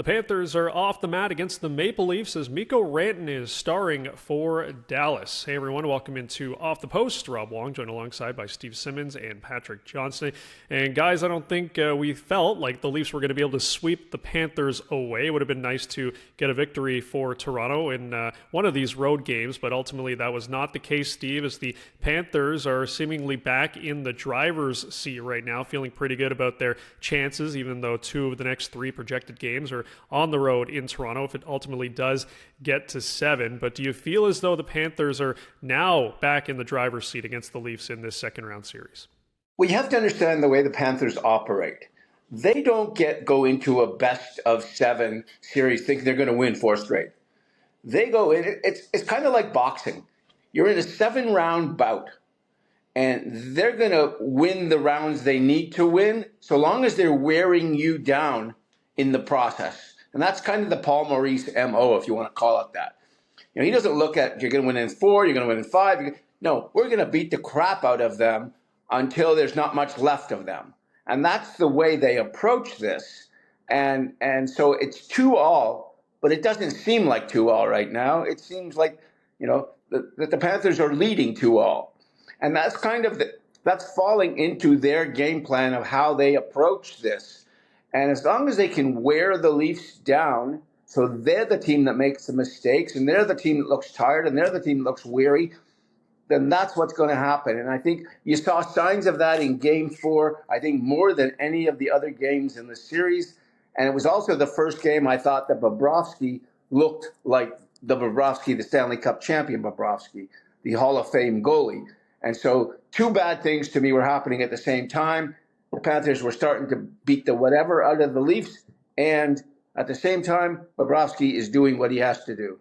Panthers are off the mat against the Maple Leafs as Mikko Rantanen is starring for Dallas. Hey everyone, welcome into Off the Post. Rob Wong joined alongside by Steve Simmons and Patrick Johnston. And guys, I don't think we felt like the Leafs were going to be able to sweep the Panthers away. It would have been nice to get a victory for Toronto in one of these road games, but ultimately that was not the case, Steve, as the Panthers are seemingly back in the driver's seat right now, feeling pretty good about their chances, even though 2 of the next 3 projected games are on the road in Toronto if it ultimately does get to 7. But do you feel as though the Panthers are now back in the driver's seat against the Leafs in this second round series? Well, you have to understand the way the Panthers operate. They don't go into a best of 7 series thinking they're going to win 4 straight. They go in, it's kind of like boxing. You're in a 7-round bout, and they're going to win the rounds they need to win so long as they're wearing you down in the process. And that's kind of the Paul Maurice MO, if you want to call it that. You know, he doesn't look at, you're going to win in 4, you're going to win in 5. No, we're going to beat the crap out of them until there's not much left of them. And that's the way they approach this. And so it's 2-all, but it doesn't seem like 2-all right now. It seems like, you know, that the Panthers are leading 2-all. And that's kind of that's falling into their game plan of how they approach this. And as long as they can wear the Leafs down, so they're the team that makes the mistakes, and they're the team that looks tired, and they're the team that looks weary, then that's what's going to happen. And I think you saw signs of that in Game 4, I think more than any of the other games in the series. And it was also the first game I thought that Bobrovsky looked like the Bobrovsky, the Stanley Cup champion Bobrovsky, the Hall of Fame goalie. And so 2 bad things to me were happening at the same time. The Panthers were starting to beat the whatever out of the Leafs, and at the same time, Bobrovsky is doing what he has to do.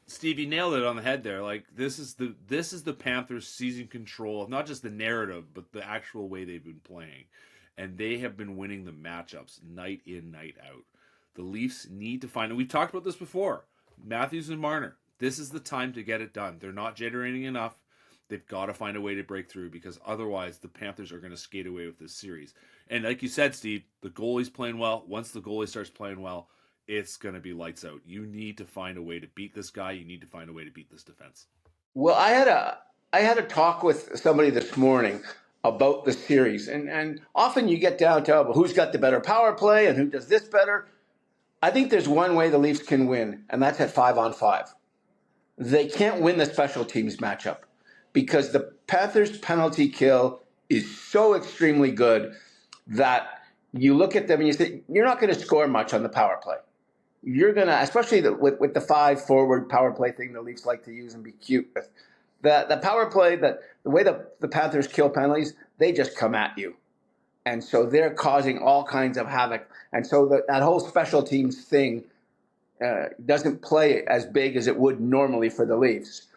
Steve, you nailed it on the head there. Like this is the Panthers seizing control of not just the narrative, but the actual way they've been playing, and they have been winning the matchups night in, night out. The Leafs need to find, and we've talked about this before, Matthews and Marner. This is the time to get it done. They're not generating enough. They've got to find a way to break through because otherwise the Panthers are going to skate away with this series. And like you said, Steve, the goalie's playing well. Once the goalie starts playing well, it's going to be lights out. You need to find a way to beat this guy. You need to find a way to beat this defense. Well, I had a talk with somebody this morning about the series. And often you get down to who's got the better power play and who does this better. I think there's one way the Leafs can win, and that's at 5-on-5. They can't win the special teams matchup, because the Panthers' penalty kill is so extremely good that you look at them and you say, you're not going to score much on the power play. You're going to, especially with the 5-forward power play thing the Leafs like to use and be cute with. The power play, the way the Panthers kill penalties, they just come at you. And so they're causing all kinds of havoc. And so that whole special teams thing doesn't play as big as it would normally for the Leafs.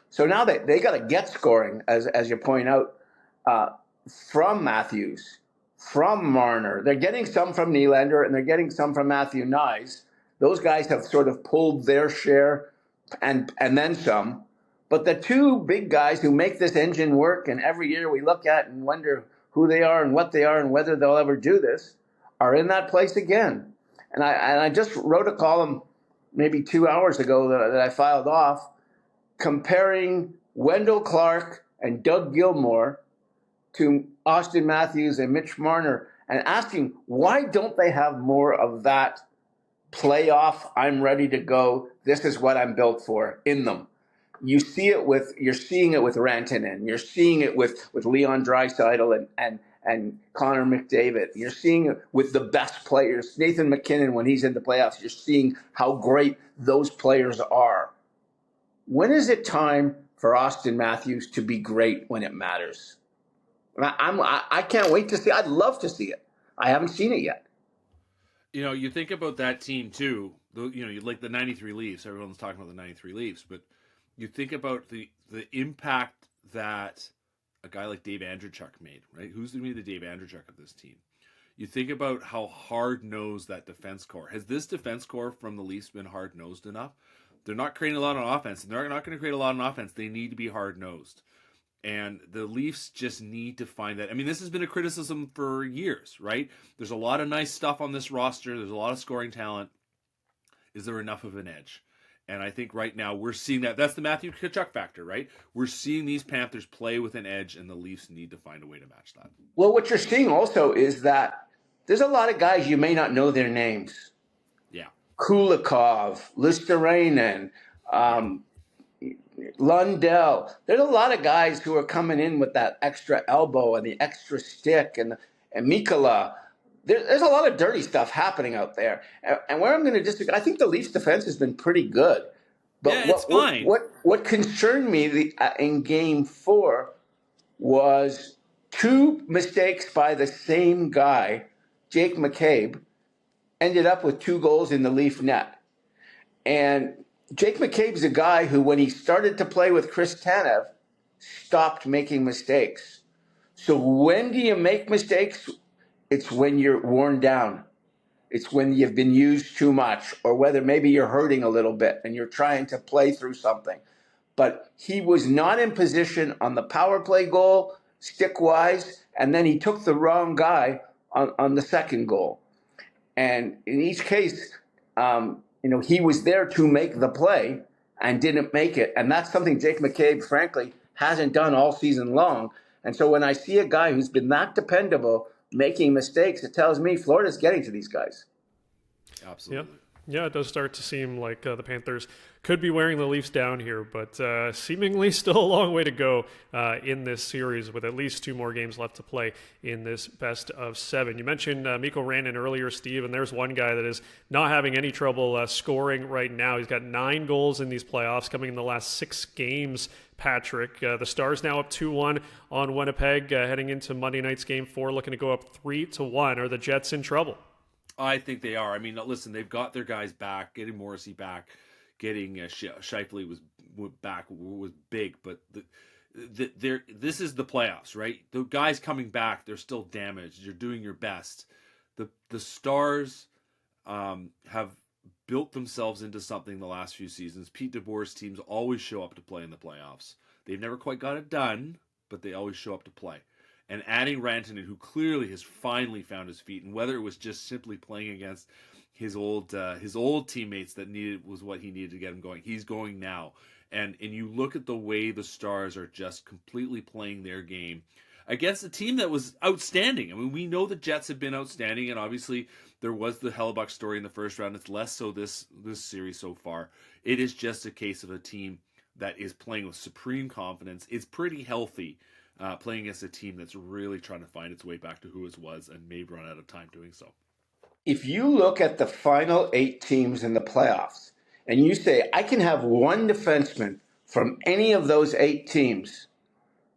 So now they got to get scoring, as you point out, from Matthews, from Marner. They're getting some from Nylander, and they're getting some from Matthew Nyes. Those guys have sort of pulled their share and then some. But the 2 big guys who make this engine work, and every year we look at and wonder who they are and what they are and whether they'll ever do this, are in that place again. And I just wrote a column maybe 2 hours ago that I filed off, comparing Wendell Clark and Doug Gilmour to Austin Matthews and Mitch Marner, and asking why don't they have more of that playoff, I'm ready to go, this is what I'm built for in them. You're seeing it with Rantanen, you're seeing it with Leon Draisaitl and Connor McDavid. You're seeing it with the best players. Nathan McKinnon, when he's in the playoffs, you're seeing how great those players are. When is it time for Austin Matthews to be great when it matters? I can't wait to see. I'd love to see it. I haven't seen it yet. You know, you think about that team too. You know, like the '93 Leafs. Everyone's talking about the '93 Leafs, but you think about the impact that a guy like Dave Andreychuk made. Right? Who's going to be the Dave Andreychuk of this team? You think about how hard-nosed that defense core. Has this defense core from the Leafs been hard-nosed enough? They're not creating a lot on offense, and they're not going to create a lot on offense. They need to be hard-nosed. And the Leafs just need to find that. I mean, this has been a criticism for years, right? There's a lot of nice stuff on this roster. There's a lot of scoring talent. Is there enough of an edge? And I think right now we're seeing that. That's the Matthew Tkachuk factor, right? We're seeing these Panthers play with an edge, and the Leafs need to find a way to match that. Well, what you're seeing also is that there's a lot of guys you may not know their names. Yeah. Kulikov, Listerainen, Lundell. There's a lot of guys who are coming in with that extra elbow and the extra stick, and Mikkola. There's a lot of dirty stuff happening out there. And where I'm going to disagree, I think the Leafs defense has been pretty good. But yeah, it's fine. What concerned me in Game 4 was 2 mistakes by the same guy, Jake McCabe, ended up with 2 goals in the Leaf net. And Jake McCabe's a guy who, when he started to play with Chris Tanev, stopped making mistakes. So when do you make mistakes? It's when you're worn down. It's when you've been used too much, or whether maybe you're hurting a little bit and you're trying to play through something. But he was not in position on the power play goal, stick-wise, and then he took the wrong guy on the second goal. And in each case, he was there to make the play and didn't make it. And that's something Jake McCabe, frankly, hasn't done all season long. And so when I see a guy who's been that dependable making mistakes, it tells me Florida's getting to these guys. Absolutely. Yeah, it does start to seem like the Panthers could be wearing the Leafs down here, but seemingly still a long way to go in this series with at least 2 more games left to play in this best of 7. You mentioned Mikko Rantanen earlier, Steve, and there's one guy that is not having any trouble scoring right now. He's got 9 goals in these playoffs coming in the last 6 games, Patrick. The Stars now up 2-1 on Winnipeg, heading into Monday night's Game 4, looking to go up 3-1. Are the Jets in trouble? I think they are. I mean, listen, they've got their guys back. Getting Morrissey back, getting Scheifele was back was big. But this is the playoffs, right? The guys coming back, they're still damaged. You're doing your best. The Stars have built themselves into something the last few seasons. Pete DeBoer's teams always show up to play in the playoffs. They've never quite got it done, but they always show up to play. And adding Rantanen, who clearly has finally found his feet, and whether it was just simply playing against his old teammates that was what he needed to get him going. He's going now. And you look at the way the Stars are just completely playing their game against a team that was outstanding. I mean, we know the Jets have been outstanding, and obviously there was the Hellebuck story in the first round. It's less so this series so far. It is just a case of a team that is playing with supreme confidence. It's pretty healthy. Playing against a team that's really trying to find its way back to who it was and may run out of time doing so. If you look at the final 8 teams in the playoffs and you say, I can have one defenseman from any of those 8 teams,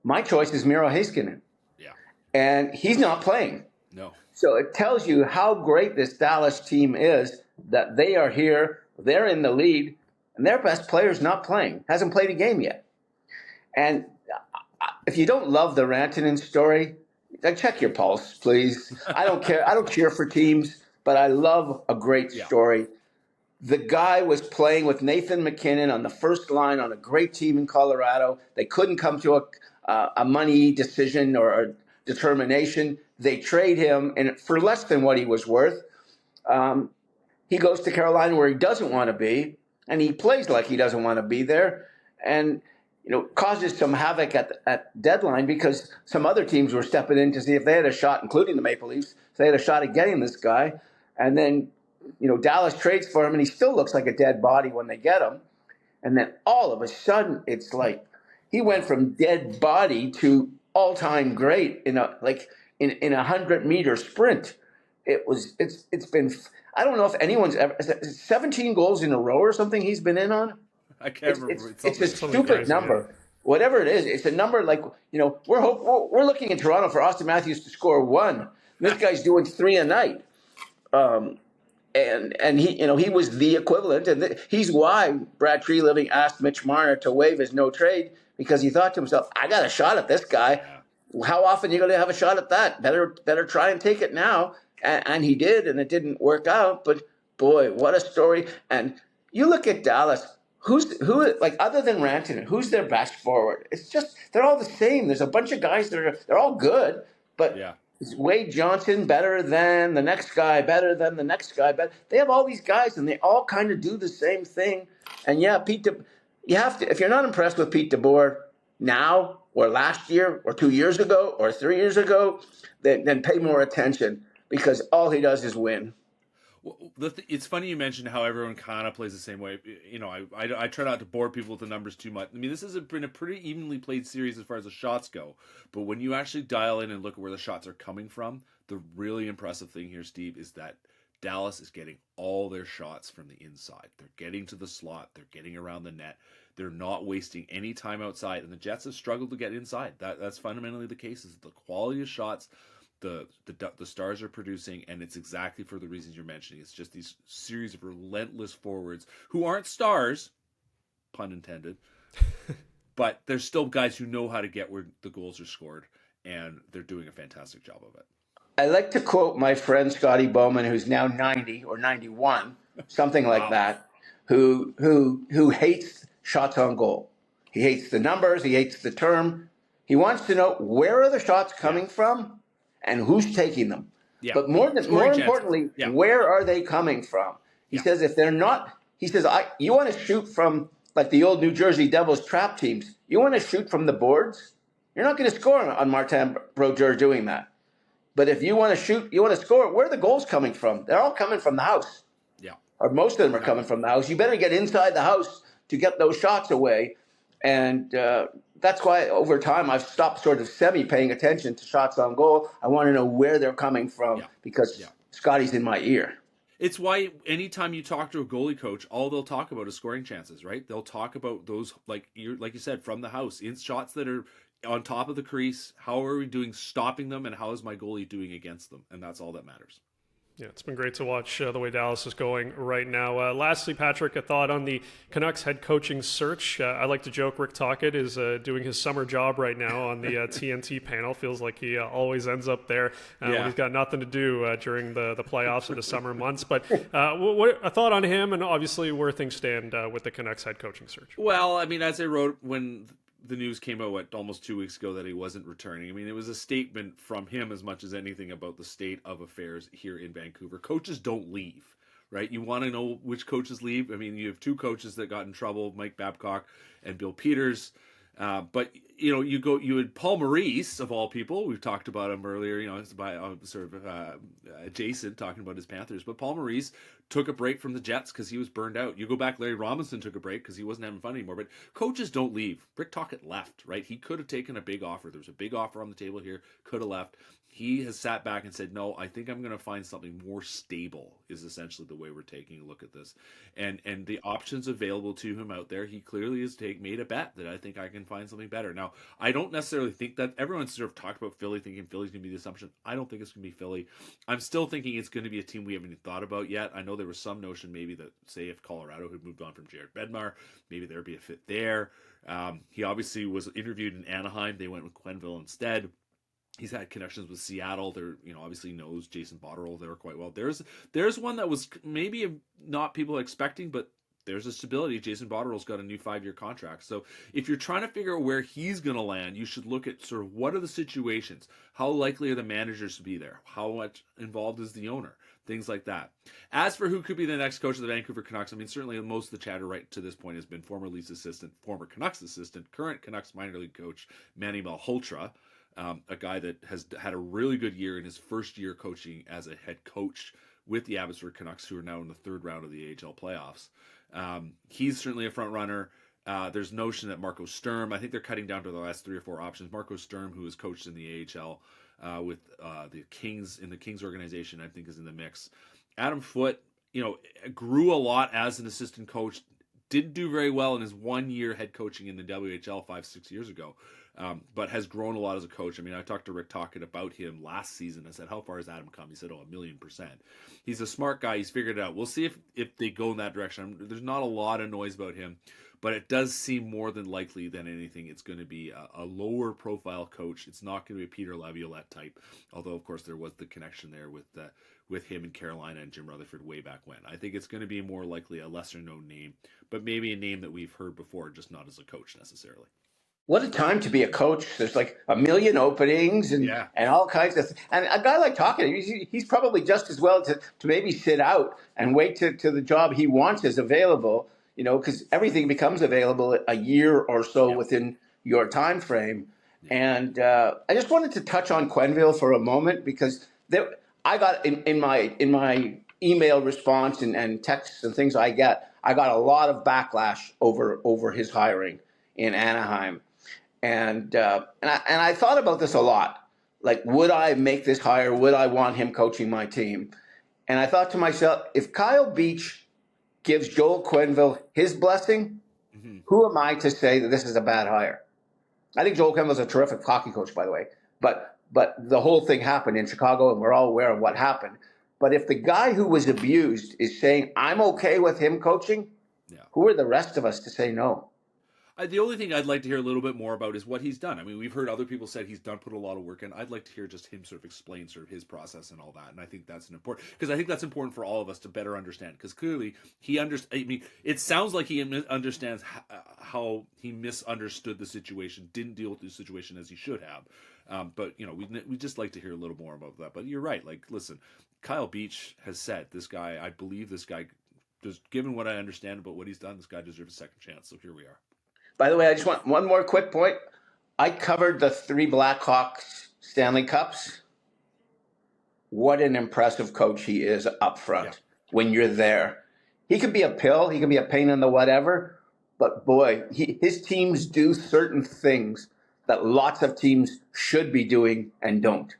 my choice is Miro Heiskanen. Yeah. And he's not playing. No. So it tells you how great this Dallas team is, that they are here, they're in the lead, and their best player's not playing, hasn't played a game yet. And if you don't love the Rantanen story, check your pulse, please. I don't care. I don't cheer for teams, but I love a great story. The guy was playing with Nathan McKinnon on the first line on a great team in Colorado. They couldn't come to a money decision or a determination. They trade him for less than what he was worth. He goes to Carolina where he doesn't want to be, and he plays like he doesn't want to be there. And causes some havoc at deadline because some other teams were stepping in to see if they had a shot, including the Maple Leafs, if they had a shot at getting this guy. And then, Dallas trades for him, and he still looks like a dead body when they get him. And then all of a sudden, it's like he went from dead body to all-time great in a 100-meter sprint. It's been, I don't know if anyone's ever, 17 goals in a row or something he's been in on. I can't remember. It's a stupid number. Whatever it is, it's a number like, we're looking in Toronto for Austin Matthews to score 1. This guy's doing 3 a night. And he was the equivalent. And he's why Brad Treliving asked Mitch Marner to waive his no trade, because he thought to himself, I got a shot at this guy. How often are you going to have a shot at that? Better try and take it now. And he did, and it didn't work out. But, boy, what a story. And you look at Dallas. who like other than Rantanen, who's their best forward? It's just they're all the same. There's a bunch of guys they're all good, but Yeah. is Wade Johnson better than the next guy, better than the next guy, but they have all these guys and they all kind of do the same thing. And yeah, you have to, if you're not impressed with Pete DeBoer now or last year or 2 years ago or 3 years ago, then pay more attention because all he does is win. Well, it's funny you mentioned how everyone kind of plays the same way. You know, I try not to bore people with the numbers too much. I mean, this has been a pretty evenly played series as far as the shots go. But when you actually dial in and look at where the shots are coming from, the really impressive thing here, Steve, is that Dallas is getting all their shots from the inside. They're getting to the slot. They're getting around the net. They're not wasting any time outside. And the Jets have struggled to get inside. That's fundamentally the case. Is the quality of shots the Stars are producing, and it's exactly for the reasons you're mentioning. It's just these series of relentless forwards who aren't stars, pun intended, but they're still guys who know how to get where the goals are scored, and they're doing a fantastic job of it. I like to quote my friend Scotty Bowman, who's now 90 or 91, something like Wow. that, who hates shots on goal. He hates the numbers. He hates the term. He wants to know where are the shots coming from and who's taking them. Yeah. But more importantly, where are they coming from? He says if they're not, he says, you want to shoot from like the old New Jersey Devils trap teams. You want to shoot from the boards. You're not going to score on Martin Brodeur doing that. But if you want to shoot, you want to score, where are the goals coming from? They're all coming from the house. Yeah. Or most of them are coming from the house. You better get inside the house to get those shots away. And that's why over time I've stopped sort of semi-paying attention to shots on goal. I want to know where they're coming from because Scotty's in my ear. It's why anytime you talk to a goalie coach, all they'll talk about is scoring chances, right? They'll talk about those, like you said, from the house, in shots that are on top of the crease. How are we doing stopping them, and how is my goalie doing against them? And that's all that matters. Yeah, it's been great to watch the way Dallas is going right now. Lastly, Patrick, a thought on the Canucks head coaching search. I like to joke Rick Tocchet is doing his summer job right now on the TNT panel. Feels like he always ends up there when he's got nothing to do during the playoffs or the summer months. But what a thought on him and obviously where things stand with the Canucks head coaching search. Well, I mean, as I wrote when the news came out almost 2 weeks ago that he wasn't returning. I mean, it was a statement from him as much as anything about the state of affairs here in Vancouver. Coaches don't leave, right? You want to know which coaches leave? I mean, you have two coaches that got in trouble, Mike Babcock and Bill Peters. But you had Paul Maurice of all people. We've talked about him earlier. It's by sort of adjacent talking about his Panthers. But Paul Maurice took a break from the Jets because he was burned out. You go back, Larry Robinson took a break because he wasn't having fun anymore. But coaches don't leave. Rick Tocchet left, right? He could have taken a big offer. There was a big offer on the table here. Could have left. He has sat back and said, no, I think I'm going to find something more stable is essentially the way we're taking a look at this. And the options available to him out there, he clearly has made a bet that I think I can find something better. Now, I don't necessarily think that everyone's sort of talked about Philly, thinking Philly's going to be the assumption. I don't think it's going to be Philly. I'm still thinking it's going to be a team we haven't even thought about yet. I know there was some notion maybe that, say, if Colorado had moved on from Jared Bednar, maybe there'd be a fit there. He obviously was interviewed in Anaheim. They went with Quenneville instead. He's had connections with Seattle. There, obviously knows Jason Botterill there quite well. There's one that was maybe not people expecting, but there's a stability. Jason Botterill's got a new 5-year contract. So if you're trying to figure out where he's going to land, you should look at sort of what are the situations? How likely are the managers to be there? How much involved is the owner? Things like that. As for who could be the next coach of the Vancouver Canucks, I mean, certainly most of the chatter right to this point has been former Leafs assistant, former Canucks assistant, current Canucks minor league coach, Manny Malhotra. A guy that has had a really good year in his first year coaching as a head coach with the Abbotsford Canucks, who are now in the third round of the AHL playoffs. He's certainly a front runner. There's notion that Marco Sturm, I think they're cutting down to the last 3 or 4 options. Marco Sturm, who has coached in the AHL with the Kings, in the Kings organization, I think is in the mix. Adam Foote, grew a lot as an assistant coach. Didn't do very well in his 1 year head coaching in the WHL 5-6 years ago. but has grown a lot as a coach. I mean, I talked to Rick Tocchet about him last season. I said, how far has Adam come? He said, 1,000,000%. He's a smart guy. He's figured it out. We'll see if they go in that direction. There's not a lot of noise about him, but it does seem more than likely than anything it's going to be a lower profile coach. It's not going to be a Peter Laviolette type, although, of course, there was the connection there with him in Carolina and Jim Rutherford way back when. I think it's going to be more likely a lesser-known name, but maybe a name that we've heard before, just not as a coach necessarily. What a time to be a coach. There's like a million openings and all kinds of and a guy like Tocchet, he's probably just as well to maybe sit out and wait to the job he wants is available, because everything becomes available a year or so within your time frame. And I just wanted to touch on Quenneville for a moment because I got in my email response and texts and things I got a lot of backlash over his hiring in Anaheim. And I thought about this a lot. Like, would I make this hire? Would I want him coaching my team? And I thought to myself, if Kyle Beach gives Joel Quenneville his blessing, who am I to say that this is a bad hire? I think Joel Quenneville's a terrific hockey coach, by the way. But the whole thing happened in Chicago, and we're all aware of what happened. But if the guy who was abused is saying, I'm okay with him coaching, who are the rest of us to say no? The only thing I'd like to hear a little bit more about is what he's done. I mean, we've heard other people said he's put a lot of work in. I'd like to hear just him sort of explain sort of his process and all that. And I think that's important because I think that's important for all of us to better understand because clearly he understands. I mean, it sounds like he understands how he misunderstood the situation, didn't deal with the situation as he should have. But we just like to hear a little more about that. But you're right. Like, listen, Kyle Beach has said this guy. I believe this guy, just given what I understand about what he's done, this guy deserves a second chance. So here we are. By the way, I just want one more quick point. I covered the 3 Blackhawks Stanley Cups. What an impressive coach he is up front when you're there. He could be a pill. He can be a pain in the whatever. But, boy, his teams do certain things that lots of teams should be doing and don't.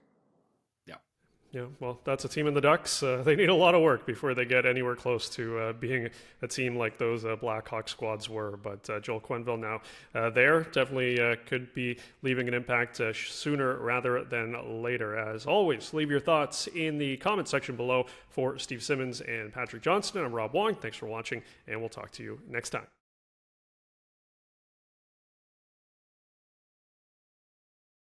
Yeah, well, that's a team in the Ducks. They need a lot of work before they get anywhere close to being a team like those Blackhawk squads were. But Joel Quenneville now there definitely could be leaving an impact sooner rather than later. As always, leave your thoughts in the comment section below. For Steve Simmons and Patrick Johnston, I'm Rob Wong. Thanks for watching, and we'll talk to you next time.